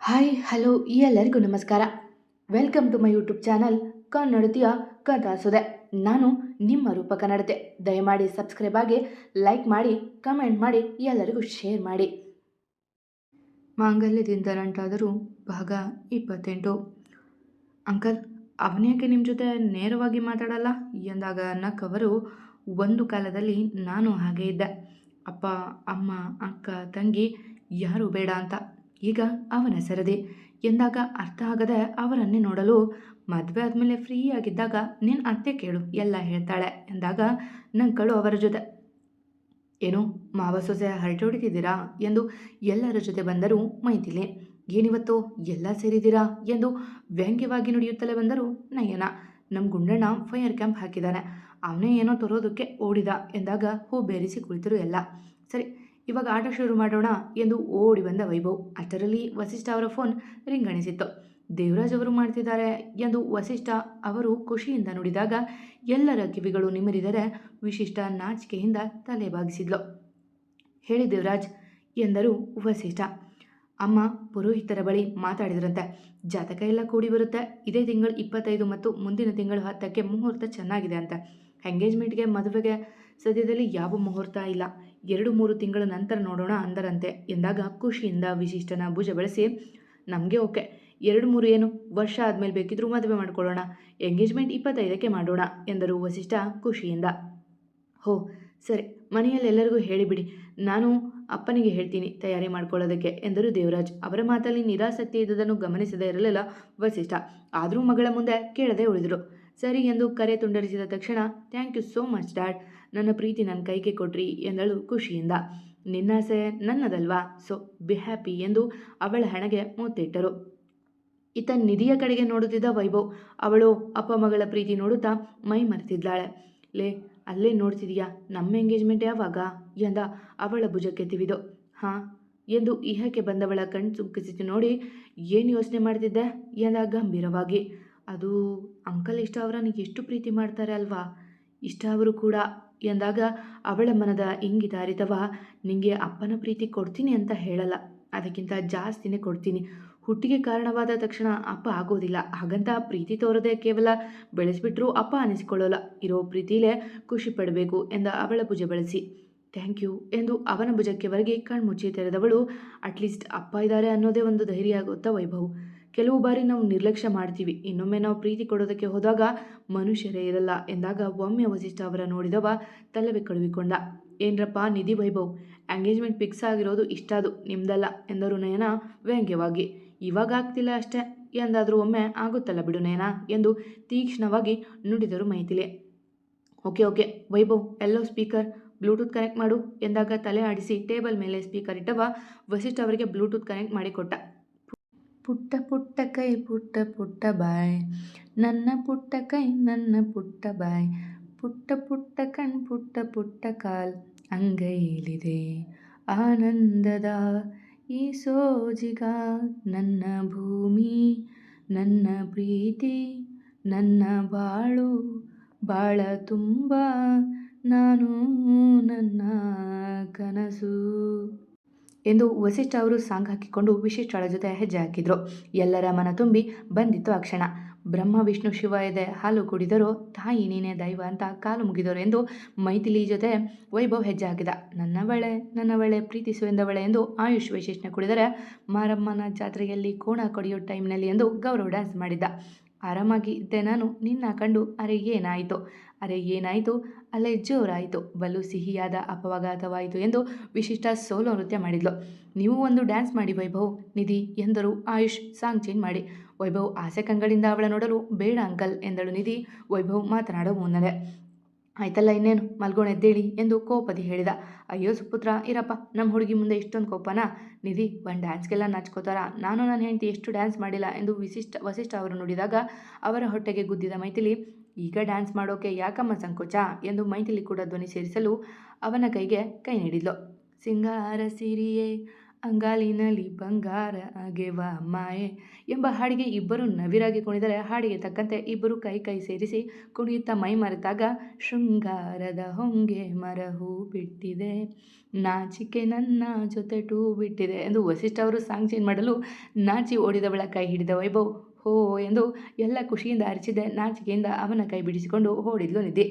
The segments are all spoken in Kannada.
ಹಾಯ್ ಹಲೋ ಎಲ್ಲರಿಗೂ ನಮಸ್ಕಾರ. Welcome to my YouTube channel ಕನ್ನಡತಿಯ ಕಥಾಸುದೆ. ನಾನು ನಿಮ್ಮ ರೂಪ ಕನ್ನಡತೆ. ದಯಮಾಡಿ ಸಬ್ಸ್ಕ್ರೈಬ್ ಆಗಿ, ಲೈಕ್ ಮಾಡಿ, ಕಮೆಂಟ್ ಮಾಡಿ, ಎಲ್ಲರಿಗೂ ಶೇರ್ ಮಾಡಿ. ಮಾಂಗಲ್ಯದಿಂದ ನಂಟಾದರೂ ಭಾಗ 28. ಅಂಕಲ್, ಅವನ್ಯಾಕೆ ನಿಮ್ಮ ಜೊತೆ ನೇರವಾಗಿ ಮಾತಾಡಲ್ಲ ಎಂದಾಗ ನಕ್ಕವರು, ಒಂದು ಕಾಲದಲ್ಲಿ ನಾನು ಹಾಗೆ ಇದ್ದೆ. ಅಪ್ಪ, ಅಮ್ಮ, ಅಕ್ಕ, ತಂಗಿ ಯಾರೂ ಬೇಡ ಅಂತ. ಈಗ ಅವನ ಸರದಿ ಎಂದಾಗ ಅರ್ಥ ಆಗದೆ ಅವರನ್ನೇ ನೋಡಲು, ಮದುವೆ ಆದಮೇಲೆ ಫ್ರೀ ಆಗಿದ್ದಾಗ ನಿನ್ನ ಅತ್ತೆ ಕೇಳು ಎಲ್ಲ ಹೇಳ್ತಾಳೆ ಎಂದಾಗ ನಂಕಳು ಅವರ ಜೊತೆ. ಏನು ಮಾವ ಸೊಸೆ ಹರಟೆ ಹೊಡಿತಿದ್ದೀರಾ ಎಂದು ಎಲ್ಲರ ಜೊತೆ ಬಂದರು ಮೈಥಿಲಿ. ಏನಿವತ್ತು ಎಲ್ಲ ಸೇರಿದ್ದೀರಾ ಎಂದು ವ್ಯಂಗ್ಯವಾಗಿ ನುಡಿಯುತ್ತಲೇ ಬಂದರು ನಯನ. ನಮ್ಮ ಗುಂಡಣ್ಣ ಫೈರ್ ಕ್ಯಾಂಪ್ ಹಾಕಿದ್ದಾನೆ, ಅವನೇ ಏನೋ ತರೋದಕ್ಕೆ ಓಡಿದ ಎಂದಾಗ ಹೂ ಬೇರಿಸಿ ಕುಳಿತರು ಎಲ್ಲ. ಸರಿ, ಇವಾಗ ಆಟ ಶುರು ಮಾಡೋಣ ಎಂದು ಓಡಿ ಬಂದ ವೈಭವ್. ಅಷ್ಟರಲ್ಲಿ ವಸಿಷ್ಠ ಅವರ ಫೋನ್ ರಿಂಗಣಿಸಿತ್ತು. ದೇವರಾಜ್ ಅವರು ಮಾಡ್ತಿದ್ದಾರೆ ಎಂದು ವಸಿಷ್ಠ ಅವರು ಖುಷಿಯಿಂದ ನುಡಿದಾಗ ಎಲ್ಲರ ಕಿವಿಗಳು ನಿಮಿರಿದರೆ ವಿಶಿಷ್ಟ ನಾಚಿಕೆಯಿಂದ ತಲೆ ಬಾಗಿಸಿದ್ಲು. ಹೇಳಿ ದೇವರಾಜ್ ಎಂದರು ವಸಿಷ್ಠ. ಅಮ್ಮ ಪುರೋಹಿತರ ಬಳಿ ಮಾತಾಡಿದ್ರಂತೆ. ಜಾತಕ ಎಲ್ಲ ಕೂಡಿ ಬರುತ್ತೆ. ಇದೇ ತಿಂಗಳು 25 ಮತ್ತು ಮುಂದಿನ ತಿಂಗಳು 10ಕ್ಕೆ ಮುಹೂರ್ತ ಚೆನ್ನಾಗಿದೆ ಅಂತ. ಎಂಗೇಜ್ಮೆಂಟ್ಗೆ ಮದುವೆಗೆ ಸದ್ಯದಲ್ಲಿ ಯಾವ ಮುಹೂರ್ತ ಇಲ್ಲ, 2-3 ತಿಂಗಳ ನಂತರ ನೋಡೋಣ ಅಂದರಂತೆ ಎಂದಾಗ ಖುಷಿಯಿಂದ ವಿಶಿಷ್ಟನ ಭುಜ ಬೆಳೆಸಿ, ನಮಗೆ ಓಕೆ, 2-3 ಏನು, ವರ್ಷ ಆದಮೇಲೆ ಬೇಕಿದ್ರೂ ಮದುವೆ ಮಾಡ್ಕೊಳ್ಳೋಣ, ಎಂಗೇಜ್ಮೆಂಟ್ 25ಕ್ಕೆ ಮಾಡೋಣ ಎಂದರು ವಸಿಷ್ಠ ಖುಷಿಯಿಂದ. ಹೋ ಸರಿ, ಮನೆಯಲ್ಲಿ ಎಲ್ಲರಿಗೂ ಹೇಳಿಬಿಡಿ, ನಾನು ಅಪ್ಪನಿಗೆ ಹೇಳ್ತೀನಿ ತಯಾರಿ ಮಾಡ್ಕೊಳ್ಳೋದಕ್ಕೆ ಎಂದರು ದೇವರಾಜ್. ಅವರ ಮಾತಲ್ಲಿ ನಿರಾಸಕ್ತಿ ಇದ್ದುದನ್ನು ಗಮನಿಸದೇ ಇರಲಿಲ್ಲ ವಸಿಷ್ಠ. ಆದರೂ ಮಗಳ ಮುಂದೆ ಕೇಳದೆ ಉಳಿದರು. ಸರಿ ಎಂದು ಕರೆ ತುಂಡರಿಸಿದ ತಕ್ಷಣ, thank you so much dad, ನನ್ನ ಪ್ರೀತಿ ನನ್ನ ಕೈಗೆ ಕೊಟ್ರಿ ಎಂದಳು ಖುಷಿಯಿಂದ. ನಿನ್ನಾಸೆ ನನ್ನದಲ್ವಾ, ಸೊ ಬಿ ಹ್ಯಾಪಿ ಎಂದು ಅವಳ ಹಣೆಗೆ ಮುತ್ತಿಟ್ಟರು. ಇತ್ತ ನಿಧಿಯ ಕಡೆಗೆ ನೋಡುತ್ತಿದ್ದ ವೈಭವ್. ಅವಳು ಅಪ್ಪ ಮಗಳ ಪ್ರೀತಿ ನೋಡುತ್ತಾ ಮೈ ಮರೆತಿದ್ದಾಳೆ. ಲೇ, ಅಲ್ಲೇ ನೋಡ್ತಿದೀಯಾ, ನಮ್ಮ ಎಂಗೇಜ್ಮೆಂಟ್ ಯಾವಾಗ ಎಂದ ಅವಳ ಭುಜಕ್ಕೆ ತಿವಿದು. ಹಾಂ ಎಂದು ಇಹಕ್ಕೆ ಬಂದವಳ ಕಣ್ ಸುಂಕಿಸಿ ನೋಡಿ, ಏನು ಯೋಚನೆ ಮಾಡ್ತಿದ್ದೆ ಎಂದ ಗಂಭೀರವಾಗಿ. ಅದು ಅಂಕಲ್ ಇಷ್ಟ ಅವರನ್ನು ಎಷ್ಟು ಪ್ರೀತಿ ಮಾಡ್ತಾರೆ ಅಲ್ವಾ, ಇಷ್ಟ ಅವರು ಕೂಡ ಎಂದಾಗ ಅವಳ ಮನದ ಇಂಗಿತ ಅರಿತವ. ನಿಂಗೆ ಅಪ್ಪನ ಪ್ರೀತಿ ಕೊಡ್ತೀನಿ ಅಂತ ಹೇಳಲ್ಲ, ಅದಕ್ಕಿಂತ ಜಾಸ್ತಿನೇ ಕೊಡ್ತೀನಿ. ಹುಟ್ಟಿಗೆ ಕಾರಣವಾದ ತಕ್ಷಣ ಅಪ್ಪ ಆಗೋದಿಲ್ಲ, ಹಾಗಂತ ಪ್ರೀತಿ ತೋರದೆ ಕೇವಲ ಬೆಳೆಸ್ಬಿಟ್ರೂ ಅಪ್ಪ ಅನಿಸ್ಕೊಳ್ಳೋಲ್ಲ. ಇರೋ ಪ್ರೀತಿಲೇ ಖುಷಿ ಪಡಬೇಕು ಎಂದ ಅವಳ ಭುಜ ಬೆಳೆಸಿ. ಥ್ಯಾಂಕ್ ಯು ಎಂದು ಅವನ ಭುಜಕ್ಕೆ ಹೊರಗೆ ಕಣ್ಮುಚ್ಚಿ ತೆರೆದವಳು. ಅಟ್ಲೀಸ್ಟ್ ಅಪ್ಪ ಇದ್ದಾರೆ ಅನ್ನೋದೇ ಒಂದು ಧೈರ್ಯ ಆಗುತ್ತಾ ವೈಭವ್. ಕೆಲವು ಬಾರಿ ನಾವು ನಿರ್ಲಕ್ಷ್ಯ ಮಾಡ್ತೀವಿ, ಇನ್ನೊಮ್ಮೆ ನಾವು ಪ್ರೀತಿ ಕೊಡೋದಕ್ಕೆ ಹೋದಾಗ ಮನುಷ್ಯರೇ ಇರಲ್ಲ ಎಂದಾಗ ಒಮ್ಮೆ ವಸಿಷ್ಠ ಅವರ ನೋಡಿದವ ತಲೆವೆ ಕಳುವಿಕೊಂಡ. ಏನ್ರಪ್ಪ ನಿಧಿ ವೈಭವ್, ಎಂಗೇಜ್ಮೆಂಟ್ ಫಿಕ್ಸ್ ಆಗಿರೋದು ಇಷ್ಟಾದು, ನಿಮ್ದಲ್ಲ ಎಂದರು ನಯನ ವ್ಯಂಗ್ಯವಾಗಿ. ಇವಾಗ ಆಗ್ತಿಲ್ಲ ಅಷ್ಟೇ ಎಂದಾದರೂ ಒಮ್ಮೆ ಆಗುತ್ತಲ್ಲ ಬಿಡು ನಯನ ಎಂದು ತೀಕ್ಷ್ಣವಾಗಿ ನುಡಿದರು ಮೈಥಿಲಿ. ಓಕೆ ಓಕೆ ವೈಭವ್, ಎಲ್ಲೋ ಸ್ಪೀಕರ್, ಬ್ಲೂಟೂತ್ ಕನೆಕ್ಟ್ ಮಾಡು ಎಂದಾಗ ತಲೆ ಆಡಿಸಿ ಟೇಬಲ್ ಮೇಲೆ ಸ್ಪೀಕರ್ ಇಟ್ಟವ ವಸಿಷ್ಠ ಅವರಿಗೆ ಬ್ಲೂಟೂತ್ ಕನೆಕ್ಟ್ ಮಾಡಿಕೊಟ್ಟ. ಪುಟ್ಟ ಪುಟ್ಟ ಕೈ ಪುಟ್ಟ ಪುಟ್ಟ ಬಾಯ್, ನನ್ನ ಪುಟ್ಟ ಕೈ ನನ್ನ ಪುಟ್ಟ ಬಾಯ್, ಪುಟ್ಟ ಪುಟ್ಟ ಕಣ್ ಪುಟ್ಟ ಪುಟ್ಟ ಕಾಲ್, ಅಂಗೈಲಿದೆ ಆನಂದದ ಈ ಸೋಜಿಗ, ನನ್ನ ಭೂಮಿ ನನ್ನ ಪ್ರೀತಿ ನನ್ನ ಬಾಳು, ಬಾಳ ತುಂಬ ನಾನು ನನ್ನ ಕನಸು ಎಂದು ವಸಿಷ್ಠ ಅವರು ಸಾಂಗ್ ಹಾಕಿಕೊಂಡು ವಿಶಿಷ್ಟಳ ಜೊತೆ ಹೆಜ್ಜೆ ಹಾಕಿದ್ರು. ಎಲ್ಲರ ಮನ ತುಂಬಿ ಬಂದಿತ್ತು ಆ ಕ್ಷಣ. ಬ್ರಹ್ಮ ವಿಷ್ಣು ಶಿವ ಎದೆ ಹಾಲು ಕುಡಿದರೋ ತಾಯಿ ನೀನೇ ದೈವ ಅಂತ ಕಾಲು ಮುಗಿದರು ಎಂದು ಮೈಥಿಲಿ ಜೊತೆ ವೈಭವ್ ಹೆಜ್ಜೆ ಹಾಕಿದ. ನನ್ನವಳೆ ಪ್ರೀತಿಸು ಎಂದವಳೆ ಎಂದು ಆಯುಷ್ ವೈಶಿಷ್ಟ್ಯ ಕುಡಿದರೆ, ಮಾರಮ್ಮನ ಜಾತ್ರೆಯಲ್ಲಿ ಕೋಣ ಕಡಿಯೋ ಟೈಮ್ನಲ್ಲಿ ಎಂದು ಗೌರವ್ ಡ್ಯಾನ್ಸ್ ಮಾಡಿದ್ದ. ಆರಾಮಾಗಿ ಇದ್ದೆ ನಾನು ನಿನ್ನ ಕಂಡು, ಅರೆ ಏನಾಯಿತು ಅಲ್ಲೇ ಜೋರಾಯಿತು, ಬಲು ಸಿಹಿಯಾದ ಅಪಘಾತವಾಯಿತು ಎಂದು ವಿಶಿಷ್ಟ ಸೋಲೋ ನೃತ್ಯ ಮಾಡಿದ್ಲು. ನೀವು ಒಂದು ಡ್ಯಾನ್ಸ್ ಮಾಡಿ ವೈಭವ್, ನಿಧಿ ಎಂದರು ಆಯುಷ್ ಸಾಂಗ್ ಚೇಂಜ್ ಮಾಡಿ. ವೈಭವ್ ಆಸೆ ಕಂಗಳಿಂದ ಅವಳ ನೋಡಲು, ಬೇಡ ಅಂಕಲ್ ಎಂದಳು ನಿಧಿ ವೈಭವ್ ಮಾತನಾಡೋ ಮುನ್ನವೇ. ಆಯ್ತಲ್ಲ ಇನ್ನೇನು, ಮಲ್ಗೋಣ ಎದ್ದೇಳಿ ಎಂದು ಕೋಪದಿ ಹೇಳಿದ. ಅಯ್ಯೋ ಸುಪುತ್ರ ಇರಪ್ಪ, ನಮ್ಮ ಹುಡುಗಿ ಮುಂದೆ ಇಷ್ಟೊಂದು ಕೋಪನಾ? ನಿಧಿ ಒಂದು ಡ್ಯಾನ್ಸ್ಗೆಲ್ಲ ನಾಚ್ಕೋತಾರ, ನಾನು ನನ್ನ ಹೆಂಡತಿ ಎಷ್ಟು ಡ್ಯಾನ್ಸ್ ಮಾಡಿಲ್ಲ ಎಂದು ವಸಿಷ್ಠ ಅವರು ನುಡಿದಾಗ ಅವರ ಹೊಟ್ಟೆಗೆ ಗುದ್ದಿದ ಮೈಥಿಲಿ, ಈಗ ಡ್ಯಾನ್ಸ್ ಮಾಡೋಕೆ ಯಾಕಮ್ಮ ಸಂಕೋಚ ಎಂದು ಮೈಥಿಲಿ ಕೂಡ ಧ್ವನಿ ಸೇರಿಸಲು ಅವನ ಕೈಗೆ ಕೈ ನೀಡಿದ್ಲು. ಸಿಂಗಾರ ಸಿರಿಯೇ ಅಂಗಾಲಿನಲ್ಲಿ ಬಂಗಾರ ಆಗೆವ ಮಾಯೆ ಎಂಬ ಹಾಡಿಗೆ ಇಬ್ಬರು ನವಿರಾಗಿ ಕುಣಿದರೆ ಹಾಡಿಗೆ ತಕ್ಕಂತೆ ಇಬ್ಬರು ಕೈ ಕೈ ಸೇರಿಸಿ ಕುಣಿಯುತ್ತಾ ಮೈ ಮರೆತಾಗ ಶೃಂಗಾರದ ಹೊಂಗೆ ಮರಹೂ ಬಿಟ್ಟಿದೆ, ನಾಚಿಕೆ ನನ್ನ ಜೊತೆ ಟೂ ಬಿಟ್ಟಿದೆ ಎಂದು ವಸಿಷ್ಠ ಅವರು ಸಾಂಗ್ ಚೇಂಜ್ ಮಾಡಲು ನಾಚಿ ಓಡಿದವಳ ಕೈ ಹಿಡಿದ ವೈಭವ್ ಹೋ ಎಂದು ಎಲ್ಲ ಖುಷಿಯಿಂದ ಅರಚಿದೆ. ನಾಚಿಕೆಯಿಂದ ಅವನ ಕೈ ಬಿಡಿಸಿಕೊಂಡು ಓಡಿದ್ಲು ನಿಧಿ.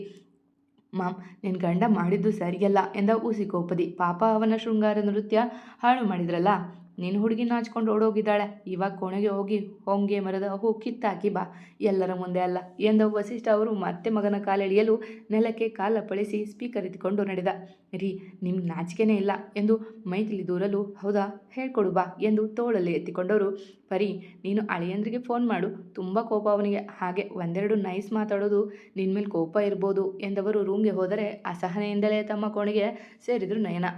ಮಾಮ್, ನಿನ್ನ ಗಂಡ ಮಾಡಿದ್ದು ಸರಿಯಲ್ಲ ಎಂದ ಉಸಿ ಕೋಪದಿ. ಪಾಪ ಅವನ ಶೃಂಗಾರ ನೃತ್ಯ ಹಾಳು ಮಾಡಿದ್ರಲ್ಲ. ನಿನ್ನ ಹುಡುಗಿ ನಾಚ್ಕೊಂಡು ಓಡೋಗಿದ್ದಾಳೆ. ಇವಾಗ ಕೋಣೆಗೆ ಹೋಗಿ ಹೊಂಗೆ ಮರದ ಹೂ ಕಿತ್ತಾಕಿ ಬಾ, ಎಲ್ಲರ ಮುಂದೆ ಅಲ್ಲ ಎಂದ ವಸಿಷ್ಠ ಅವರು ಮತ್ತೆ ಮಗನ ಕಾಲೆಳೆಯಲು ನೆಲಕ್ಕೆ ಕಾಲಪ್ಪಳಿಸಿ ಸ್ಪೀಕರ್ ಎತ್ತಿಕೊಂಡು ನಡೆದ. ರೀ, ನಿಮ್ಗೆ ನಾಚಿಕೆನೇ ಇಲ್ಲ ಎಂದು ಮೈಥಿಲಿ ದೂರಲು, ಹೌದಾ, ಹೇಳ್ಕೊಡು ಬಾ ಎಂದು ತೋಳಲ್ಲಿ ಎತ್ತಿಕೊಂಡವರು. ಪರಿ, ನೀನು ಅಳಿಯಂದ್ರಿಗೆ ಫೋನ್ ಮಾಡು, ತುಂಬ ಕೋಪ ಅವನಿಗೆ. ಹಾಗೆ ಒಂದೆರಡು ನೈಸ್ ಮಾತಾಡೋದು ನಿನ್ನ ಮೇಲೆ ಕೋಪ ಇರ್ಬೋದು ಎಂದವರು ರೂಮ್ಗೆ ಹೋದರೆ ಅಸಹನೆಯಿಂದಲೇ ತಮ್ಮ ಕೋಣೆಗೆ ಸೇರಿದ್ರು ನಯನ.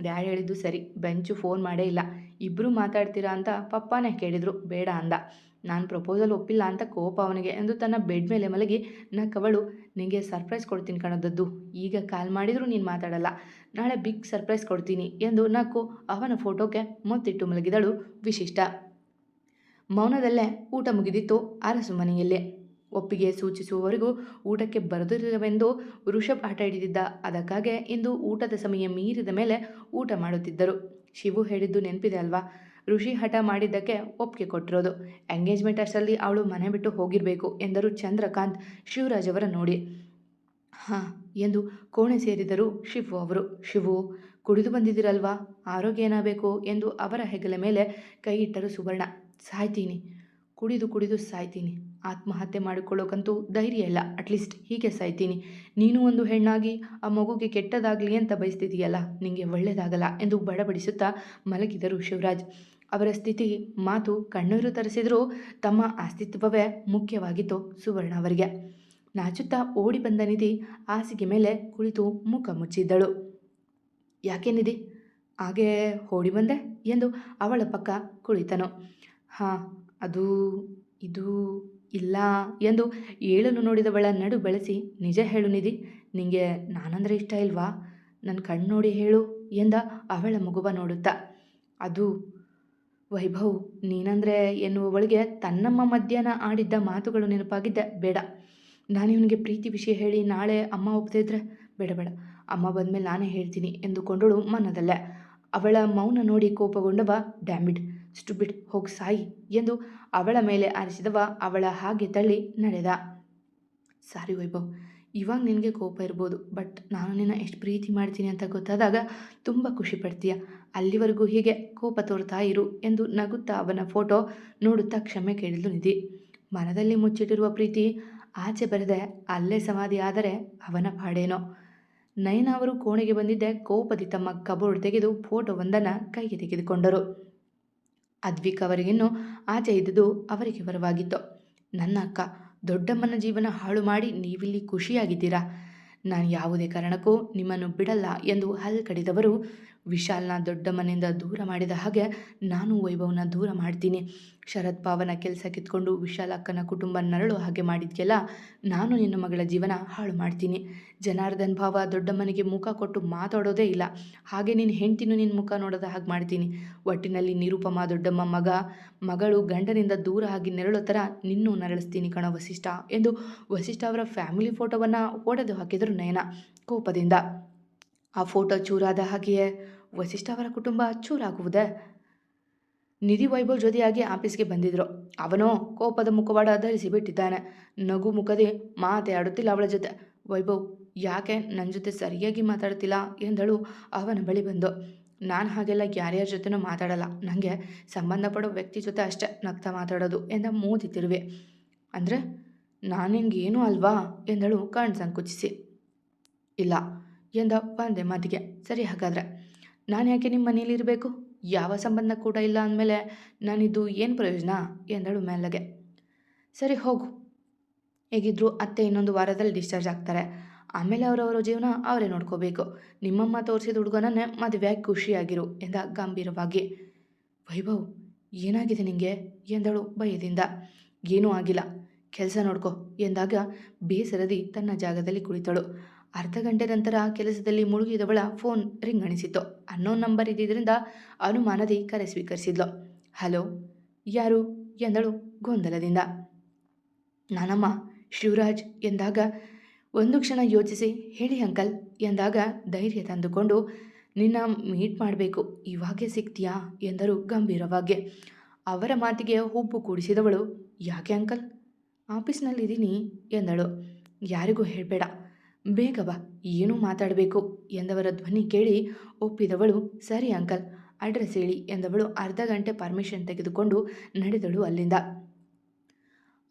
ಡ್ಯಾಡ್ ಹೇಳಿದ್ದು ಸರಿ, ಬೆಂಚು ಫೋನ್ ಮಾಡೇ ಇಲ್ಲ. ಇಬ್ಬರು ಮಾತಾಡ್ತೀರಾ ಅಂತ ಪಪ್ಪಾನೇ ಕೇಳಿದ್ರು, ಬೇಡ ಅಂದ. ನಾನು ಪ್ರಪೋಸಲ್ ಒಪ್ಪಿಲ್ಲ ಅಂತ ಕೋಪ ಅವನಿಗೆ ಎಂದು ತನ್ನ ಬೆಡ್ ಮೇಲೆ ಮಲಗಿ ನಕ್ಕವಳು. ನಿನಗೆ ಸರ್ಪ್ರೈಸ್ ಕೊಡ್ತೀನಿ ಕಣದದ್ದು, ಈಗ ಕಾಲ್ ಮಾಡಿದರೂ ನೀನು ಮಾತಾಡಲ್ಲ. ನಾಳೆ ಬಿಗ್ ಸರ್ಪ್ರೈಸ್ ಕೊಡ್ತೀನಿ ಎಂದು ನಕ್ಕು ಅವನ ಫೋಟೋಕ್ಕೆ ಮುತ್ತಿಟ್ಟು ಮಲಗಿದಳು ವಿಶಿಷ್ಟ. ಮೌನದಲ್ಲೇ ಊಟ ಮುಗಿದಿತ್ತು ಅರಸುಮನೆಯಲ್ಲೇ. ಒಪ್ಪಿಗೆ ಸೂಚಿಸುವವರೆಗೂ ಊಟಕ್ಕೆ ಬರದಿರವೆಂದು ಋಷಭ್ ಹಠ ಹಿಡಿದಿದ್ದ. ಅದಕ್ಕಾಗೆ ಇಂದು ಊಟದ ಸಮಯ ಮೀರಿದ ಮೇಲೆ ಊಟ ಮಾಡುತ್ತಿದ್ದರು. ಶಿವು ಹೇಳಿದ್ದು ನೆನಪಿದೆ ಅಲ್ವಾ, ಋಷಿ ಹಠ ಮಾಡಿದ್ದಕ್ಕೆ ಒಪ್ಪಿಗೆ ಕೊಟ್ಟಿರೋದು. ಎಂಗೇಜ್ಮೆಂಟ್ ಅಷ್ಟರಲ್ಲಿ ಅವಳು ಮನೆ ಬಿಟ್ಟು ಹೋಗಿರಬೇಕು ಎಂದರು ಚಂದ್ರಕಾಂತ್ ಶಿವರಾಜ್ ಅವರ ನೋಡಿ. ಹಾಂ ಎಂದು ಕೋಣೆ ಸೇರಿದರು ಶಿವು ಅವರು. ಶಿವು, ಕುಡಿದು ಬಂದಿದ್ದೀರಲ್ವಾ, ಆರೋಗ್ಯ ಏನಾಗಬೇಕು ಎಂದು ಅವರ ಹೆಗಲ ಮೇಲೆ ಕೈ ಇಟ್ಟರು ಸುವರ್ಣ. ಸಾಯ್ತೀನಿ, ಕುಡಿದು ಸಾಯ್ತೀನಿ. ಆತ್ಮಹತ್ಯೆ ಮಾಡಿಕೊಳ್ಳೋಕ್ಕಂತೂ ಧೈರ್ಯ ಇಲ್ಲ, ಅಟ್ಲೀಸ್ಟ್ ಹೀಗೆ ಸಾಯ್ತೀನಿ. ನೀನು ಒಂದು ಹೆಣ್ಣಾಗಿ ಆ ಮಗುಗೆ ಕೆಟ್ಟದಾಗಲಿ ಅಂತ ಬಯಸ್ತಿದೆಯಲ್ಲ, ನಿಮಗೆ ಒಳ್ಳೆಯದಾಗಲ್ಲ ಎಂದು ಬಡಬಡಿಸುತ್ತಾ ಮಲಗಿದರು ಶಿವರಾಜ್. ಅವರ ಸ್ಥಿತಿ, ಮಾತು ಕಣ್ಣೀರು ತರಿಸಿದರೂ ತಮ್ಮ ಅಸ್ತಿತ್ವವೇ ಮುಖ್ಯವಾಗಿತ್ತು ಸುವರ್ಣ ಅವರಿಗೆ. ನಾಚುತ್ತಾ ಓಡಿ ಬಂದ ನಿಧಿ ಹಾಸಿಗೆ ಮೇಲೆ ಕುಳಿತು ಮುಖ ಮುಚ್ಚಿದ್ದಳು. ಯಾಕೆ ನಿಧಿ, ಹಾಗೆ ಓಡಿ ಬಂದೆ ಎಂದು ಅವಳ ಪಕ್ಕ ಕುಳಿತನು. ಹಾಂ, ಇದು ಇಲ್ಲ ಎಂದು ಏಳಲು ನೋಡಿದವಳ ನಡು ಬೆಳೆಸಿ, ನಿಜ ಹೇಳು ನಿಧಿ, ನಿಂಗೆ ನಾನಂದರೆ ಇಷ್ಟ ಇಲ್ವಾ? ನನ್ನ ಕಣ್ಣು ನೋಡಿ ಹೇಳು ಎಂದ ಅವಳ ಮಗುವ ನೋಡುತ್ತಾ. ಅದು ವೈಭವ್, ನೀನಂದರೆ ಎನ್ನುವವಳಿಗೆ ತನ್ನಮ್ಮ ಮಧ್ಯಾಹ್ನ ಆಡಿದ್ದ ಮಾತುಗಳು ನೆನಪಾಗಿದ್ದೆ. ಬೇಡ, ನಾನು ಇವನಿಗೆ ಪ್ರೀತಿ ವಿಷಯ ಹೇಳಿ ನಾಳೆ ಅಮ್ಮ ಒಪ್ಪದಿದ್ರೆ, ಬೇಡ ಬೇಡ, ಅಮ್ಮ ಬಂದಮೇಲೆ ನಾನೇ ಹೇಳ್ತೀನಿ ಎಂದುಕೊಂಡಳು ಮನದಲ್ಲೇ. ಅವಳ ಮೌನ ನೋಡಿ ಕೋಪಗೊಂಡವ, ಡ್ಯಾಮಿಡ್ ಸ್ಟುಪಿಡ್, ಹೋಗಿ ಸಾಯಿ ಎಂದು ಅವಳ ಮೇಲೆ ಆರಿಸಿದವ ಅವಳ ಹಾಗೆ ತಳ್ಳಿ ನಡೆದ. ಸಾರಿ ವೈಭವ್, ಇವಾಗ ನಿನಗೆ ಕೋಪ ಇರ್ಬೋದು, ಬಟ್ ನಾನು ನಿನ್ನ ಎಷ್ಟು ಪ್ರೀತಿ ಮಾಡ್ತೀನಿ ಅಂತ ಗೊತ್ತಾದಾಗ ತುಂಬ ಖುಷಿ ಪಡ್ತೀಯ. ಅಲ್ಲಿವರೆಗೂ ಹೀಗೆ ಕೋಪ ತೋರ್ತಾ ಇರು ಎಂದು ನಗುತ್ತಾ ಅವನ ಫೋಟೋ ನೋಡುತ್ತಾ ಕ್ಷಮೆ ಕೇಳಿದ್ಲು ನಿಧಿ. ಮನದಲ್ಲಿ ಮುಚ್ಚಿಟ್ಟಿರುವ ಪ್ರೀತಿ ಆಚೆ ಬರದೆ ಅಲ್ಲೇ ಸಮಾಧಿ ಆದರೆ ಅವನ ಪಾಡೇನೋ. ನಯನ ಅವರು ಕೋಣೆಗೆ ಬಂದಿದ್ದೆ ಕೋಪದಿ ತಮ್ಮ ಕಬೋರ್ಡ್ ತೆಗೆದು ಫೋಟೋವೊಂದನ್ನು ಕೈಗೆ ತೆಗೆದುಕೊಂಡರು. ಅದ್ವಿಕ್ ಅವರಿಗಿನ್ನೂ ಆಚೆ ಇದ್ದುದು ಅವರಿಗೆ ವರವಾಗಿತ್ತು. ನನ್ನ ಅಕ್ಕ, ದೊಡ್ಡಮ್ಮನ ಜೀವನ ಹಾಳು ಮಾಡಿ ನೀವಿಲ್ಲಿ ಖುಷಿಯಾಗಿದ್ದೀರಾ? ನಾನು ಯಾವುದೇ ಕಾರಣಕ್ಕೂ ನಿಮ್ಮನ್ನು ಬಿಡಲ್ಲ ಎಂದು ಹಲ್ ಕಡಿದವರು. ವಿಶಾಲ್ನ ದೊಡ್ಡಮ್ಮನಿಂದ ದೂರ ಮಾಡಿದ ಹಾಗೆ ನಾನು ವೈಭವ್ನ ದೂರ ಮಾಡ್ತೀನಿ. ಶರತ್ ಭಾವನ ಕೆಲಸ ಕಿತ್ಕೊಂಡು ವಿಶಾಲ್ ಅಕ್ಕನ ಕುಟುಂಬ ನರಳು ಹಾಗೆ ಮಾಡಿದ್ಯಲ್ಲ, ನಾನು ನಿನ್ನ ಮಗಳ ಜೀವನ ಹಾಳು ಮಾಡ್ತೀನಿ. ಜನಾರ್ದನ್ ಭಾವ ದೊಡ್ಡಮ್ಮನಿಗೆ ಮುಖ ಕೊಟ್ಟು ಮಾತಾಡೋದೇ ಇಲ್ಲ, ಹಾಗೆ ನಿನ್ನ ಹೆಂಡ್ತಿನೂ ನಿನ್ನ ಮುಖ ನೋಡೋದ ಹಾಗೆ ಮಾಡ್ತೀನಿ. ಒಟ್ಟಿನಲ್ಲಿ ನಿರುಪಮ ದೊಡ್ಡಮ್ಮ ಮಗಳು ಗಂಡನಿಂದ ದೂರ ಆಗಿ ನೆರಳೋ ಥರ ನಿನ್ನೂ ನರಳಿಸ್ತೀನಿ ಕಣ ವಸಿಷ್ಠ ಎಂದು ವಸಿಷ್ಠ ಅವರ ಫ್ಯಾಮಿಲಿ ಫೋಟೋವನ್ನು ಒಡೆದು ಹಾಕಿದರು ನಯನ ಕೋಪದಿಂದ. ಆ ಫೋಟೋ ಚೂರಾದ ಹಾಗೆಯೇ ವಸಿಷ್ಠ ಅವರ ಕುಟುಂಬ ಚೂರಾಗುವುದೇ? ನಿಧಿ ವೈಭವ್ ಜೊತೆಯಾಗಿ ಆಫೀಸ್ಗೆ ಬಂದಿದ್ರು. ಅವನೋ ಕೋಪದ ಮುಖವಾಡ ಧರಿಸಿ ಬಿಟ್ಟಿದ್ದಾನೆ. ನಗು ಮುಖದೇ ಮಾತೇ ಆಡುತ್ತಿಲ್ಲ ಅವಳ ಜೊತೆ. ವೈಭವ್, ಯಾಕೆ ನನ್ನ ಜೊತೆ ಸರಿಯಾಗಿ ಮಾತಾಡ್ತಿಲ್ಲ ಎಂದಳು ಅವನ ಬಳಿ ಬಂದು. ನಾನು ಹಾಗೆಲ್ಲ ಯಾರ್ಯಾರ ಜೊತೆನೂ ಮಾತಾಡಲ್ಲ, ನನಗೆ ಸಂಬಂಧಪಡೋ ವ್ಯಕ್ತಿ ಜೊತೆ ಅಷ್ಟೇ ನಗ್ತಾ ಮಾತಾಡೋದು ಎಂದ ಮೂತಿ ತಿರುವೆ. ಅಂದರೆ ನಾನು ನಿನಗೇನೂ ಅಲ್ವಾ ಎಂದಳು ಕಣ್ಣು ಸಂಕುಚಿಸಿ. ಇಲ್ಲ ಎಂದ ಒಂದೇ ಮಾತಿಗೆ. ಸರಿ, ಹಾಗಾದರೆ ನಾನು ಯಾಕೆ ನಿಮ್ಮ ಮನೇಲಿರಬೇಕು? ಯಾವ ಸಂಬಂಧ ಕೂಡ ಇಲ್ಲ ಅಂದಮೇಲೆ ನಾನಿದ್ದು ಏನು ಪ್ರಯೋಜನ ಎಂದಳು ಮೆಲ್ಲಗೆ. ಸರಿ ಹೋಗು, ಹೇಗಿದ್ರು ಅತ್ತೆ ಇನ್ನೊಂದು ವಾರದಲ್ಲಿ ಡಿಸ್ಚಾರ್ಜ್ ಆಗ್ತಾರೆ. ಆಮೇಲೆ ಅವರವರ ಜೀವನ ಅವರೇ ನೋಡ್ಕೋಬೇಕು. ನಿಮ್ಮಮ್ಮ ತೋರಿಸಿದ ಹುಡುಗನನ್ನೇ ಮದುವೆಯಾಗಿ ಖುಷಿಯಾಗಿರು ಎಂದ ಗಂಭೀರವಾಗಿ. ವೈಭವ್, ಏನಾಗಿದೆ ನಿನಗೆ ಎಂದಳು ಭಯದಿಂದ. ಏನೂ ಆಗಿಲ್ಲ, ಕೆಲಸ ನೋಡ್ಕೊ ಎಂದಾಗ ಬೇಸರದಿ ತನ್ನ ಜಾಗದಲ್ಲಿ ಕುಳಿತಳು. ಅರ್ಧ ಗಂಟೆ ನಂತರ ಕೆಲಸದಲ್ಲಿ ಮುಳುಗಿದವಳ ಫೋನ್ ರಿಂಗಣಿಸಿತು. ಅನ್ನೋನ್ ನಂಬರ್ ಇದ್ದಿದ್ದರಿಂದ ಅನುಮಾನದಿ ಕರೆ ಸ್ವೀಕರಿಸಿದ್ಲು. ಹಲೋ, ಯಾರು ಎಂದಳು ಗೊಂದಲದಿಂದ. ನಾನಮ್ಮ, ಶಿವರಾಜ್ ಎಂದಾಗ ಒಂದು ಕ್ಷಣ ಯೋಚಿಸಿ ಹೇಳಿ ಅಂಕಲ್ ಎಂದಾಗ ಧೈರ್ಯ ತಂದುಕೊಂಡು, ನಿನ್ನ ಮೀಟ್ ಮಾಡಬೇಕು, ಇವಾಗೆ ಸಿಗ್ತೀಯಾ ಎಂದರು ಗಂಭೀರವಾಗಿ. ಅವರ ಮಾತಿಗೆ ಹುಬ್ಬು ಕೂಡಿಸಿದವಳು, ಯಾಕೆ ಅಂಕಲ್? ಆಫೀಸ್ನಲ್ಲಿದ್ದೀನಿ ಎಂದಳು. ಯಾರಿಗೂ ಹೇಳಬೇಡ, ಬೇಗ ಬಾ, ಏನೂ ಮಾತಾಡಬೇಕು ಎಂದವರ ಧ್ವನಿ ಕೇಳಿ ಒಪ್ಪಿದವಳು. ಸರಿ ಅಂಕಲ್, ಅಡ್ರೆಸ್ ಹೇಳಿ ಎಂದವಳು ಅರ್ಧ ಗಂಟೆ ಪರ್ಮಿಷನ್ ತೆಗೆದುಕೊಂಡು ನಡೆದಳು ಅಲ್ಲಿಂದ.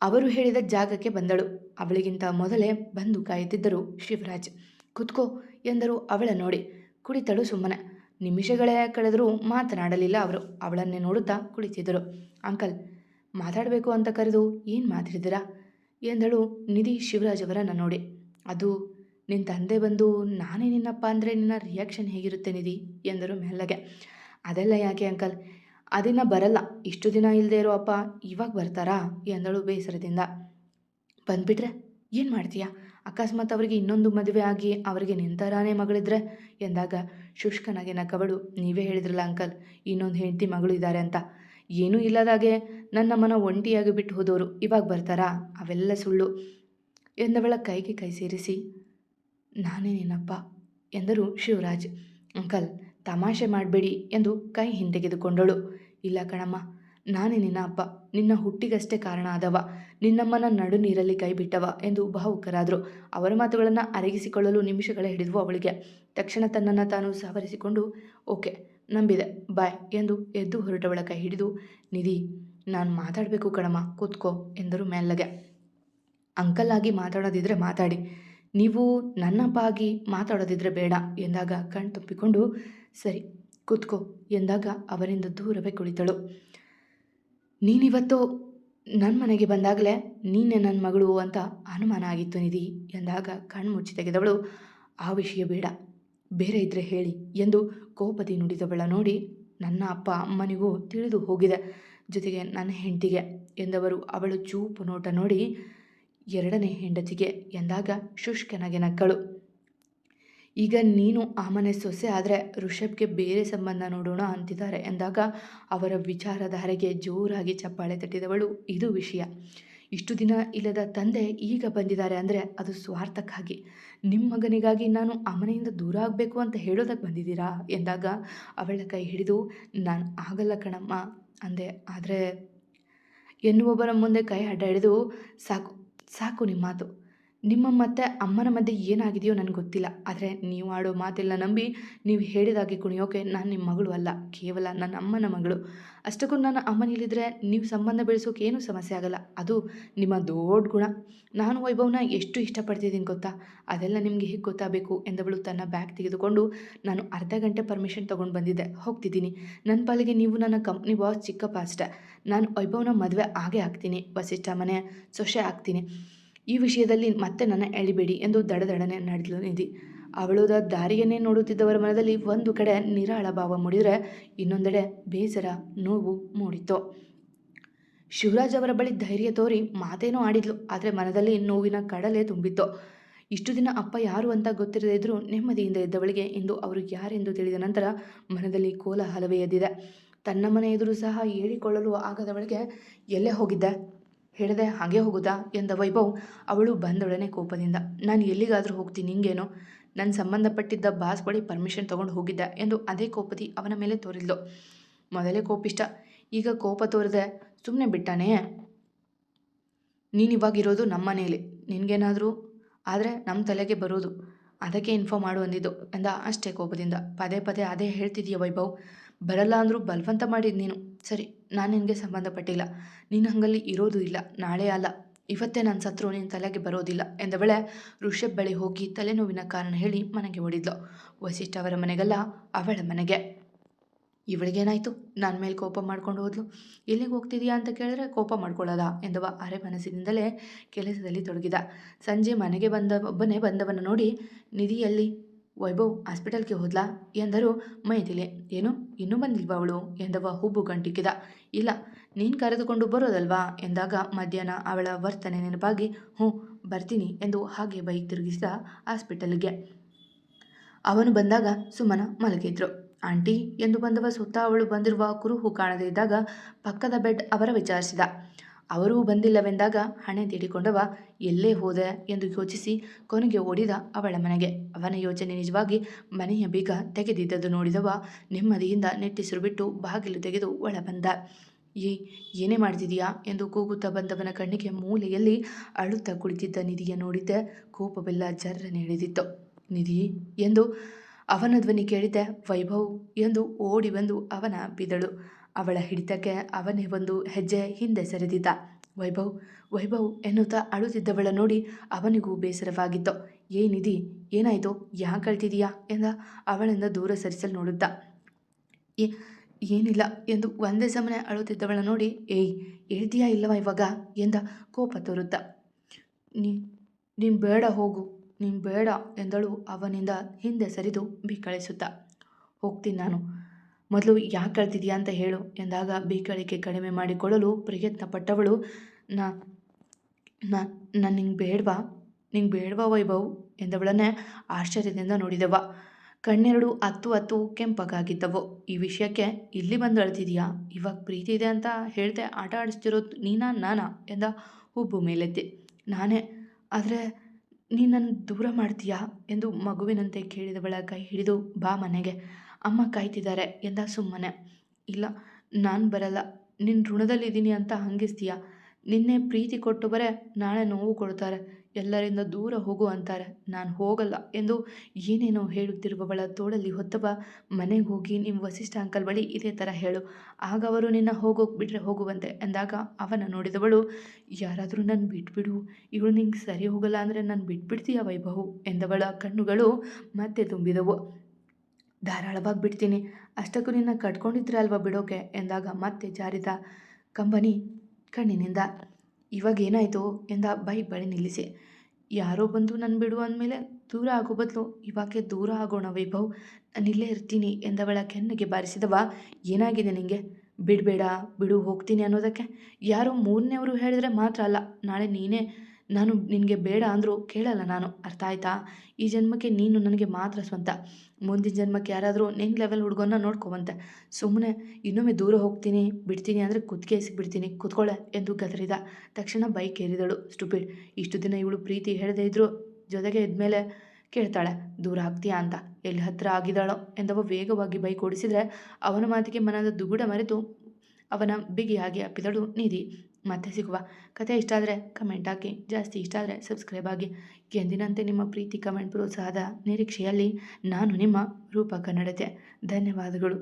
ಅವರು ಹೇಳಿದ ಜಾಗಕ್ಕೆ ಬಂದಳು. ಅವಳಿಗಿಂತ ಮೊದಲೇ ಬಂದು ಕಾಯುತ್ತಿದ್ದರು ಶಿವರಾಜ್. ಕುತ್ಕೋ ಎಂದರು ಅವಳ ನೋಡಿ. ಕುಳಿತಳು ಸುಮ್ಮನೆ. ನಿಮಿಷಗಳೇ ಕಳೆದರೂ ಮಾತನಾಡಲಿಲ್ಲ ಅವರು. ಅವಳನ್ನೇ ನೋಡುತ್ತಾ ಕುಳಿತಿದ್ದರು. ಅಂಕಲ್, ಮಾತಾಡಬೇಕು ಅಂತ ಕರೆದು ಏನು ಮಾತಾಡಿದಿರಾ ಎಂದಳು ನಿಧಿ ಶಿವರಾಜ್ ಅವರನ್ನು ನೋಡಿ. ಅದು ನಿನ್ನ ತಂದೆ ಬಂದು ನಾನೇ ನಿನ್ನಪ್ಪ ಅಂದರೆ ನಿನ್ನ ರಿಯಾಕ್ಷನ್ ಹೇಗಿರುತ್ತೆ ನಿಧಿ ಎಂದರು ಮೆಲ್ಲಗೆ. ಅದೆಲ್ಲ ಯಾಕೆ ಅಂಕಲ್, ಅದಿನ್ನ ಬರಲ್ಲ, ಇಷ್ಟು ದಿನ ಇಲ್ಲದೆ ಇರೋ ಅಪ್ಪ ಇವಾಗ ಬರ್ತಾರಾ ಎಂದಳು ಬೇಸರದಿಂದ. ಬಂದ್ಬಿಟ್ರೆ ಏನು ಮಾಡ್ತೀಯಾ? ಅಕಸ್ಮಾತ್ ಅವರಿಗೆ ಇನ್ನೊಂದು ಮದುವೆ ಆಗಿ ಅವರಿಗೆ ನಿಂತರಾನೇ ಮಗಳಿದ್ರೆ ಎಂದಾಗ ಶುಷ್ಕನಾಗೆ ನಕ್ಕವಳು. ನೀವೇ ಹೇಳಿದ್ರಲ್ಲ ಅಂಕಲ್, ಇನ್ನೊಂದು ಹೆಂಡತಿ ಮಗಳು ಇದ್ದಾರೆ ಅಂತ. ಏನೂ ಇಲ್ಲದಾಗೆ ನನ್ನ ಮನ ಒಂಟಿಯಾಗಿ ಬಿಟ್ಟು ಹೋದವರು ಇವಾಗ ಬರ್ತಾರಾ? ಅವೆಲ್ಲ ಸುಳ್ಳು ಎಂದವಳ ಕೈಗೆ ಕೈ ಸೇರಿಸಿ, ನಾನೇ ನಿನ್ನಪ್ಪ ಎಂದರು ಶಿವರಾಜ್. ಅಂಕಲ್, ತಮಾಷೆ ಮಾಡಬೇಡಿ ಎಂದು ಕೈ ಹಿಂತೆಗೆದುಕೊಂಡಳು. ಇಲ್ಲ ಕಣಮ್ಮ, ನಾನೇ ನಿನ್ನ ಅಪ್ಪ, ನಿನ್ನ ಹುಟ್ಟಿಗಷ್ಟೇ ಕಾರಣ ಆದವ, ನಿನ್ನಮ್ಮನ ನಡು ನೀರಲ್ಲಿ ಕೈ ಬಿಟ್ಟವ ಎಂದು ಭಾವುಕರಾದರು. ಅವರ ಮಾತುಗಳನ್ನು ಅರಗಿಸಿಕೊಳ್ಳಲು ನಿಮಿಷಗಳೇ ಹಿಡಿದವು ಅವಳಿಗೆ. ತಕ್ಷಣ ತನ್ನನ್ನು ತಾನು ಸಾವರಿಸಿಕೊಂಡು, ಓಕೆ, ನಂಬಿದೆ, ಬಾಯ್ ಎಂದು ಎದ್ದು ಹೊರಟವಳ ಕೈ ಹಿಡಿದು, ನಿಧಿ, ನಾನು ಮಾತಾಡಬೇಕು ಕಣಮ್ಮ, ಕೂತ್ಕೋ ಎಂದರು ಮೆಲ್ಲಗೆ. ಅಂಕಲ್ ಆಗಿ ಮಾತಾಡೋದಿದ್ರೆ ಮಾತಾಡಿ, ನೀವು ನನ್ನಪ್ಪ ಆಗಿ ಮಾತಾಡೋದಿದ್ರೆ ಬೇಡ ಎಂದಾಗ ಕಣ್ತುಂಬಿಕೊಂಡು, ಸರಿ ಕೂತ್ಕೋ ಎಂದಾಗ ಅವರಿಂದ ದೂರವೇ ಕುಳಿತಳು. ನೀನಿವತ್ತು ನನ್ನ ಮನೆಗೆ ಬಂದಾಗಲೇ ನೀನೇ ನನ್ನ ಮಗಳು ಅಂತ ಅನುಮಾನ ಆಗಿತ್ತು ನಿಧಿ ಎಂದಾಗ ಕಣ್ಮುಚ್ಚಿ ತೆಗೆದವಳು. ಆ ವಿಷಯ ಬೇಡ, ಬೇರೆ ಇದ್ದರೆ ಹೇಳಿ ಎಂದು ಕೋಪದಿ ನುಡಿದವಳ ನೋಡಿ, ನನ್ನ ಅಪ್ಪ ಅಮ್ಮನಿಗೂ ತಿಳಿದು ಹೋಗಿದೆ, ಜೊತೆಗೆ ನನ್ನ ಹೆಂಡತಿಗೆ ಎಂದವರು ಅವಳು ಚೂಪು ನೋಟ ನೋಡಿ, ಎರಡನೇ ಹೆಂಡತಿಗೆ ಎಂದಾಗ ಶುಷ್ಕನಾಗೆ ನಕ್ಕಳು. ಈಗ ನೀನು ಆ ಮನೆ ಸೊಸೆ ಆದರೆ ಋಷಭ್ಗೆ ಬೇರೆ ಸಂಬಂಧ ನೋಡೋಣ ಅಂತಿದ್ದಾರೆ ಎಂದಾಗ ಅವರ ವಿಚಾರಧಾರೆಗೆ ಜೋರಾಗಿ ಚಪ್ಪಾಳೆ ತಟ್ಟಿದವಳು. ಇದು ವಿಷಯ. ಇಷ್ಟು ದಿನ ಇಲ್ಲದ ತಂದೆ ಈಗ ಬಂದಿದ್ದಾರೆ ಅಂದರೆ ಅದು ಸ್ವಾರ್ಥಕ್ಕಾಗಿ. ನಿಮ್ಮ ಮಗನಿಗಾಗಿ ನಾನು ಆ ಮನೆಯಿಂದ ದೂರ ಆಗಬೇಕು ಅಂತ ಹೇಳೋದಕ್ಕೆ ಬಂದಿದ್ದೀರಾ ಎಂದಾಗ ಅವಳ ಕೈ ಹಿಡಿದು, ನಾನು ಆಗಲ್ಲ ಕಣಮ್ಮ ಅಂದೆ, ಆದರೆ ಎನ್ನುವೊಬ್ಬರ ಮುಂದೆ ಕೈ ಅಡ್ಡ ಹಿಡಿದು, ಸಾಕು ಸಾಕು ನಿಮ್ಮ ಮಾತು, ನಿಮ್ಮ ಮತ್ತು ಅಮ್ಮನ ಮಧ್ಯೆ ಏನಾಗಿದೆಯೋ ನನಗೆ ಗೊತ್ತಿಲ್ಲ, ಆದರೆ ನೀವು ಆಡೋ ಮಾತೆಲ್ಲ ನಂಬಿ ನೀವು ಹೇಳಿದಾಗೆ ಕುಣಿಯೋಕೆ ನಾನು ನಿಮ್ಮ ಮಗಳು ಅಲ್ಲ, ಕೇವಲ ನನ್ನ ಅಮ್ಮನ ಮಗಳು. ಅಷ್ಟಕ್ಕೂ ನನ್ನ ಅಮ್ಮನಿಲ್ಲಿದ್ದರೆ ನೀವು ಸಂಬಂಧ ಬೆಳೆಸೋಕೆ ಏನೂ ಸಮಸ್ಯೆ ಆಗಲ್ಲ, ಅದು ನಿಮ್ಮ ದೊಡ್ಡ ಗುಣ. ನಾನು ವೈಭವ್ನ ಎಷ್ಟು ಇಷ್ಟಪಡ್ತಿದ್ದೀನಿ ಗೊತ್ತಾ, ಅದೆಲ್ಲ ನಿಮಗೆ ಹೇಗೆ ಗೊತ್ತಾಗಬೇಕು ಎಂದವಳು ತನ್ನ ಬ್ಯಾಗ್ ತೆಗೆದುಕೊಂಡು, ನಾನು ಅರ್ಧ ಗಂಟೆ ಪರ್ಮಿಷನ್ ತೊಗೊಂಡು ಬಂದಿದ್ದೆ, ಹೋಗ್ತಿದ್ದೀನಿ. ನನ್ನ ಪಾಲಿಗೆ ನೀವು ನನ್ನ ಕಂಪ್ನಿ ಬಾಸ್ ಚಿಕ್ಕಪ್ಪ ಅಷ್ಟೆ. ನಾನು ವೈಭವ್ನ ಮದುವೆ ಆಗೇ ಆಗ್ತೀನಿ, ವಸಿಷ್ಠ ಮನೆ ಸೊಸೆ ಆಗ್ತೀನಿ. ಈ ವಿಷಯದಲ್ಲಿ ಮತ್ತೆ ನನ್ನ ಎಳಿಬೇಡಿ ಎಂದು ದಡದಡನೆ ನಡೆದಳು ನಿಧಿ. ಅವಳುದ ದಾರಿಯನ್ನೇ ನೋಡುತ್ತಿದ್ದವರ ಮನದಲ್ಲಿ ಒಂದು ಕಡೆ ನಿರಾಳ ಭಾವ ಮೂಡಿದರೆ ಇನ್ನೊಂದೆಡೆ ಬೇಸರ, ನೋವು ಮೂಡಿತು. ಶಿವರಾಜ್ ಅವರ ಬಳಿ ಧೈರ್ಯ ತೋರಿ ಮಾತೇನೋ ಆಡಿದ್ಲು, ಆದರೆ ಮನದಲ್ಲಿ ನೋವಿನ ಕಡಲೆ ತುಂಬಿತ್ತು. ಇಷ್ಟು ದಿನ ಅಪ್ಪ ಯಾರು ಅಂತ ಗೊತ್ತಿರದೇ ಇದ್ದರೂ ನೆಮ್ಮದಿಯಿಂದ ಇದ್ದವಳಿಗೆ ಇಂದು ಅವರು ಯಾರೆಂದು ತಿಳಿದ ನಂತರ ಮನದಲ್ಲಿ ಕೋಲಾಹಲವೇ ಎದ್ದಿದೆ. ತನ್ನ ಮನೆ ಎದುರು ಸಹ ಹೇಳಿಕೊಳ್ಳಲು ಆಗದವಳಿಗೆ ಎಲ್ಲೇ ಹೋಗಿದ್ದೆ, ಹೇಳದೆ ಹಾಗೆ ಹೋಗುತ್ತಾ ಎಂದ ವೈಭವ್. ಅವಳು ಬಂದೊಡನೆ ಕೋಪದಿಂದ, ನಾನು ಎಲ್ಲಿಗಾದರೂ ಹೋಗ್ತೀನಿ, ನಿಂಗೇನು? ನನ್ನ ಸಂಬಂಧಪಟ್ಟಿದ್ದ ಬಾಸ್ ಬಳಿ ಪರ್ಮಿಷನ್ ತೊಗೊಂಡು ಹೋಗಿದ್ದೆ ಎಂದು ಅದೇ ಕೋಪದಿ ಅವನ ಮೇಲೆ ತೋರಿದ್ಲು. ಮೊದಲೇ ಕೋಪಿಷ್ಟ, ಈಗ ಕೋಪ ತೋರದೆ ಸುಮ್ಮನೆ ಬಿಟ್ಟಾನೇ? ನೀನಿವಾಗಿರೋದು ನಮ್ಮ ಮನೆಯಲ್ಲಿ, ನಿನಗೇನಾದರೂ ಆದರೆ ನಮ್ಮ ತಲೆಗೆ ಬರೋದು, ಅದಕ್ಕೆ ಇನ್ಫಾರ್ಮ್ ಮಾಡು ಅಂದಿದ್ದು ಎಂದ ಅಷ್ಟೇ ಕೋಪದಿಂದ. ಪದೇ ಪದೇ ಅದೇ ಹೇಳ್ತಿದೀಯ ವೈಭವ್, ಬರಲ್ಲ ಅಂದರೂ ಬಲವಂತ ಮಾಡಿದ್ದು ನೀನು. ಸರಿ, ನಾನು ನಿನಗೆ ಸಂಬಂಧಪಟ್ಟಿಲ್ಲ, ನೀನು ಹಂಗಲ್ಲಿ ಇರೋದು ಇಲ್ಲ, ನಾಳೆ ಅಲ್ಲ ಇವತ್ತೇ ನಾನು ಸತ್ರು ನಿನ್ನ ತಲೆಗೆ ಬರೋದಿಲ್ಲ ಎಂದವಳೆ ಋಷಭ್ ಬಳಿ ಹೋಗಿ ತಲೆನೋವಿನ ಕಾರಣ ಹೇಳಿ ಮನೆಗೆ ಓಡಿದ್ಲು. ವಸಿಷ್ಠ ಅವರ ಮನೆಗಲ್ಲ, ಅವಳ ಮನೆಗೆ. ಇವಳಿಗೇನಾಯಿತು, ನನ್ನ ಮೇಲೆ ಕೋಪ ಮಾಡ್ಕೊಂಡು ಹೋದ್ಲು. ಎಲ್ಲಿಗೆ ಹೋಗ್ತಿದೀಯಾ ಅಂತ ಕೇಳಿದ್ರೆ ಕೋಪ ಮಾಡ್ಕೊಳ್ಳೋದ ಎಂದವ ಅರೆ ಮನಸ್ಸಿನಿಂದಲೇ ಕೆಲಸದಲ್ಲಿ ತೊಡಗಿದ. ಸಂಜೆ ಮನೆಗೆ ಒಬ್ಬನೇ ಬಂದವನ ನೋಡಿ, ನಿಧಿಯಲ್ಲಿ ವೈಭವ್ ಹಾಸ್ಪಿಟಲ್ಗೆ ಹೋದ್ಲಾ ಎಂದರು ಮೈಥಿಲಿ. ಏನು, ಇನ್ನೂ ಬಂದಿಲ್ವಾ ಅವಳು ಎಂದವ ಹುಬ್ಬು ಗಂಟಿಕ್ಕಿದ. ಇಲ್ಲ, ನೀನು ಕರೆದುಕೊಂಡು ಬರೋದಲ್ವಾ ಎಂದಾಗ ಮಧ್ಯಾಹ್ನ ಅವಳ ವರ್ತನೆ ನೆನಪಾಗಿ, ಹ್ಞೂ ಬರ್ತೀನಿ ಎಂದು ಹಾಗೆ ಬೈಕ್ ತಿರುಗಿಸಿದ ಹಾಸ್ಪಿಟಲ್ಗೆ. ಅವನು ಬಂದಾಗ ಸುಮನ ಮಲಗಿದ್ರು. ಆಂಟಿ ಎಂದು ಬಂದವ ಸುತ್ತ ಅವಳು ಬಂದಿರುವ ಕುರುಹು ಕಾಣದೇ ಇದ್ದಾಗ ಪಕ್ಕದ ಬೆಡ್ ಅವರ ವಿಚಾರಿಸಿದ. ಅವರೂ ಬಂದಿಲ್ಲವೆಂದಾಗ ಹಣೆ ತೀಡಿಕೊಂಡವ ಎಲ್ಲೇ ಹೋದೆ ಎಂದು ಯೋಚಿಸಿ ಕೊನೆಗೆ ಓಡಿದ ಅವಳ ಮನೆಗೆ. ಅವನ ಯೋಚನೆ ನಿಜವಾಗಿ ಮನೆಯ ಬೀಗ ತೆಗೆದಿದ್ದದ್ದು ನೋಡಿದವ ನೆಮ್ಮದಿಯಿಂದ ನೆಟ್ಟಿಸಿರು ಬಿಟ್ಟು ಬಾಗಿಲು ತೆಗೆದು ಒಳ ಬಂದ. ಏನೇ ಮಾಡ್ತಿದೀಯಾ ಎಂದು ಕೂಗುತ್ತಾ ಬಂದವನ ಕಣ್ಣಿಗೆ ಮೂಲೆಯಲ್ಲಿ ಅಳುತ್ತಾ ಕುಳಿತಿದ್ದ ನಿಧಿಯ ನೋಡಿದ್ದೆ. ಕೋಪವೆಲ್ಲ ಜರ್ರನೆ ಹಿಡಿದಿತ್ತು. ನಿಧಿ ಎಂದು ಅವನ ಧ್ವನಿ ಕೇಳಿದ್ದೆ. ವೈಭವ್ ಎಂದು ಓಡಿ ಬಂದು ಅವನ ಅಪ್ಪಿದಳು. ಅವಳ ಹಿಡಿತಕ್ಕೆ ಅವನೇ ಒಂದು ಹೆಜ್ಜೆ ಹಿಂದೆ ಸರಿದಿದ್ದ. ವೈಭವ್ ವೈಭವ್ ಎನ್ನುತ್ತಾ ಅಳುತ್ತಿದ್ದವಳ ನೋಡಿ ಅವನಿಗೂ ಬೇಸರವಾಗಿತ್ತು. ನಿಧಿ ಏನಾಯಿತು, ಯಾಕೆ ಅಳ್ತಿದೀಯಾ ಎಂದ ಅವಳಿಂದ ದೂರ ಸರಿಸಲು ನೋಡುತ್ತಾ. ಏನಿಲ್ಲ ಎಂದು ಒಂದೇ ಸಮನೆ ಅಳುತ್ತಿದ್ದವಳ ನೋಡಿ ಹೇಳ್ತೀಯಾ ಇಲ್ಲವ ಇವಾಗ ಎಂದ ಕೋಪ ತೋರುತ್ತಾ. ನೀನು ಬೇಡ ಹೋಗು, ನೀನು ಬೇಡ ಎಂದಳು ಅವನಿಂದ ಹಿಂದೆ ಸರಿದು ಬಿಕ್ಕಳಿಸುತ್ತಾ. ಹೋಗ್ತೀನಿ ನಾನು, ಮೊದಲು ಯಾಕೆ ಅಳ್ತಿದೀಯಾ ಅಂತ ಹೇಳು ಎಂದಾಗ ಬಿಕ್ಕಳಿಕೆ ಕಡಿಮೆ ಮಾಡಿಕೊಳ್ಳಲು ಪ್ರಯತ್ನ ಪಟ್ಟವಳು. ನಾನು ನಿಂಗೆ ಬೇಡವಾ ವೈಭವ್ ಎಂದವಳನ್ನೇ ಆಶ್ಚರ್ಯದಿಂದ ನೋಡಿದವ. ಕಣ್ಣೆರಡು ಹತ್ತು ಕೆಂಪಗಾಗಿದ್ದವು. ಈ ವಿಷಯಕ್ಕೆ ಇಲ್ಲಿ ಬಂದು ಅಳ್ತಿದೀಯಾ? ಇವಾಗ ಪ್ರೀತಿ ಇದೆ ಅಂತ ಹೇಳ್ದೆ ಆಟ ಆಡಿಸ್ತಿರೋದು ನಾನಾ ಎಂದ ಹುಬ್ಬು ಮೇಲೆತ್ತಿ. ನಾನೇ, ಆದರೆ ನೀನು ನನ್ನ ದೂರ ಮಾಡ್ತೀಯಾ ಎಂದು ಮಗುವಿನಂತೆ ಕೇಳಿದವಳ ಕೈ ಹಿಡಿದು ಬಾ ಮನೆಗೆ, ಅಮ್ಮ ಕಾಯ್ತಿದ್ದಾರೆ ಎಂದ ಸುಮ್ಮನೆ. ಇಲ್ಲ, ನಾನು ಬರಲ್ಲ, ನಿನ್ನ ಋಣದಲ್ಲಿದ್ದೀನಿ ಅಂತ ಹಂಗಿಸ್ತೀಯ. ನಿನ್ನೆ ಪ್ರೀತಿ ಕೊಟ್ಟವರೇ ನಾಳೆ ನೋವು ಕೊಡ್ತಾರೆ, ಎಲ್ಲರಿಂದ ದೂರ ಹೋಗು ಅಂತಾರೆ. ನಾನು ಹೋಗಲ್ಲ ಎಂದು ಏನೇನೋ ಹೇಳುತ್ತಿರುವವಳ ತೋಳಲ್ಲಿ ಹೊತ್ತವ ಮನೆಗೆ ಹೋಗಿ ನಿಮ್ಮ ವಸಿಷ್ಠ ಅಂಕಲ್ ಬಳಿ ಇದೇ ಥರ ಹೇಳು, ಆಗ ಅವರು ನಿನ್ನ ಹೋಗೋಕೆ ಬಿಟ್ಟರೆ ಹೋಗುವಂತೆ ಎಂದಾಗ ಅವನ ನೋಡಿದವಳು. ಯಾರಾದರೂ ನನ್ನ ಬಿಟ್ಬಿಡು, ಇವಳು ನಿಂಗೆ ಸರಿ ಹೋಗಲ್ಲ ಅಂದರೆ ನಾನು ಬಿಟ್ಬಿಡ್ತೀಯ ವೈಭವ್ ಎಂದವಳ ಕಣ್ಣುಗಳು ಮತ್ತೆ ತುಂಬಿದವು. ಧಾರಾಳವಾಗಿ ಬಿಡ್ತೀನಿ, ಅಷ್ಟಕ್ಕೂ ನಿನ್ನ ಕಟ್ಕೊಂಡಿದ್ರೆ ಅಲ್ವಾ ಬಿಡೋಕೆ ಎಂದಾಗ ಮತ್ತೆ ಜಾರಿದ ಕಂಬನಿ ಕಣ್ಣಿನಿಂದ. ಇವಾಗ ಏನಾಯಿತು ಎಂದ ಬೈಕ್ ಬಳಿ ನಿಲ್ಲಿಸಿ. ಯಾರೋ ಬಂದು ನನ್ನ ಬಿಡು ಅಂದಮೇಲೆ ದೂರ ಆಗೋ ಬದಲು ಇವಾಗೆ ದೂರ ಆಗೋಣ ವೈಭವ್, ನಾನಿಲ್ಲೇ ಇರ್ತೀನಿ ಎಂದವಳ ಕೆನ್ನೆಗೆ ಬಾರಿಸಿದವ. ಏನಾಗಿದೆ ನಿಂಗೆ? ಬಿಡಬೇಡ ಬಿಡು ಹೋಗ್ತೀನಿ ಅನ್ನೋದಕ್ಕೆ ಯಾರೋ ಮೂರನೇವರು ಹೇಳಿದ್ರೆ ಮಾತ್ರ ಅಲ್ಲ, ನಾಳೆ ನಾನು ನಿನಗೆ ಬೇಡ ಅಂದರೂ ಕೇಳಲ್ಲ ನಾನು, ಅರ್ಥ ಆಯ್ತಾ? ಈ ಜನ್ಮಕ್ಕೆ ನೀನು ನನಗೆ ಮಾತ್ರ ಸ್ವಂತ, ಮುಂದಿನ ಜನ್ಮಕ್ಕೆ ಯಾರಾದರೂ ನಿನ್ನ ಲೆವೆಲ್ ಹುಡುಗನ್ನ ನೋಡ್ಕೋವಂತೆ. ಸುಮ್ಮನೆ ಇನ್ನೊಮ್ಮೆ ದೂರ ಹೋಗ್ತೀನಿ ಬಿಡ್ತೀನಿ ಅಂದರೆ ಕುತ್ತಿಗೆ ಸಿಗ್ಬಿಡ್ತೀನಿ, ಕೂತ್ಕೊಳ್ಳೆ ಎಂದು ಗದರಿದ. ತಕ್ಷಣ ಬೈಕ್ ಏರಿದಳು. ಸ್ಟುಪಿಡ್, ಇಷ್ಟು ದಿನ ಇವಳು ಪ್ರೀತಿ ಹೇಳದೇ ಇದ್ರು ಜೊತೆಗೆ ಇದ್ಮೇಲೆ ಕೇಳ್ತಾಳೆ ದೂರ ಆಗ್ತೀಯಾ ಅಂತ, ಎಲ್ಲಿ ಹತ್ತಿರ ಆಗಿದ್ದಾಳೋ ಎಂದವ ವೇಗವಾಗಿ ಬೈಕ್ ಓಡಿಸಿದರೆ ಅವನ ಮಾತಿಗೆ ಮನದ ದುಗುಡ ಮರೆತು ಅವನ ಬಿಗಿಯಾಗಿ ಅಪ್ಪಿದಳು ನಿಧಿ. ಮತ್ತೆ ಸಿಗುವ. ಕಥೆ ಇಷ್ಟ ಆದರೆ ಕಮೆಂಟ್ ಹಾಕಿ, ಜಾಸ್ತಿ ಇಷ್ಟ ಆದರೆ ಸಬ್ಸ್ಕ್ರೈಬ್ ಆಗಿ. ಎಂದಿನಂತೆ ನಿಮ್ಮ ಪ್ರೀತಿ ಕಮೆಂಟ್ ಪ್ರೋತ್ಸಾಹದ ನಿರೀಕ್ಷೆಯಲ್ಲಿ ನಾನು ನಿಮ್ಮ ರೂಪ ಕನ್ನಡತೆ. ಧನ್ಯವಾದಗಳು.